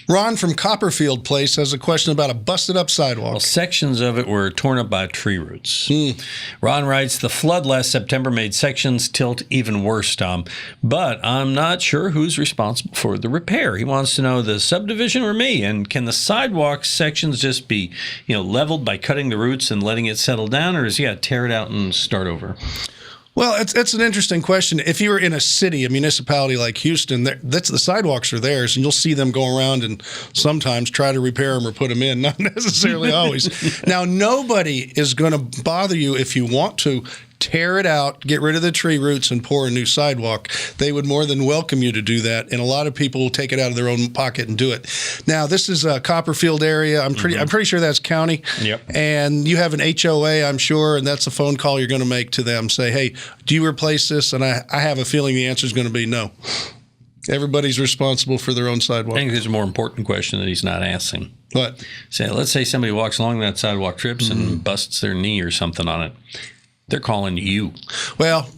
Ron from Copperfield Place has a question about a busted-up sidewalk. Well, sections of it were torn up by tree roots. Ron writes, the flood last September made sections tilt even worse, Tom. But I'm not sure who's responsible for the repair. He wants to know the subdivision or me, and can the sidewalk sections just be, leveled by cutting the roots and letting it settle down, or does he got to tear it out and start over? Well, it's an interesting question. If you were in a city, a municipality like Houston, the sidewalks are theirs, and you'll see them go around and sometimes try to repair them or put them in, not necessarily always. Now, nobody is going to bother you if you want to tear it out, get rid of the tree roots, and pour a new sidewalk. They would more than welcome you to do that, and a lot of people will take it out of their own pocket and do it. Now, this is a Copperfield area. I'm pretty sure that's county. Yep. And you have an HOA, I'm sure, and that's a phone call you're going to make to them. Say, hey, do you replace this? And I have a feeling the answer is going to be no. Everybody's responsible for their own sidewalk. I think there's a more important question that he's not asking. What? Let's say somebody walks along that sidewalk, trips, and busts their knee or something on it. They're calling you. Well,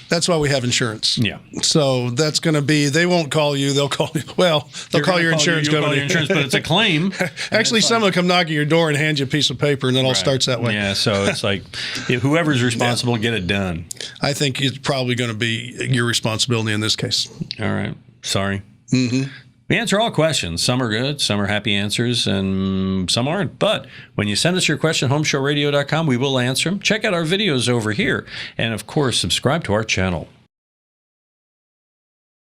that's why we have insurance. Yeah. So that's going to be, they won't call you. They'll call you. Well, they'll call your insurance company. Call your insurance, but it's a claim. Actually, someone will come knock at your door and hand you a piece of paper, and it all starts that way. Yeah, so it's like whoever's responsible, get it done. I think it's probably going to be your responsibility in this case. All right. Sorry. Mm-hmm. We answer all questions. Some are good, some are happy answers, and some aren't. But when you send us your question, HomeShowRadio.com, we will answer them. Check out our videos over here. And, of course, subscribe to our channel.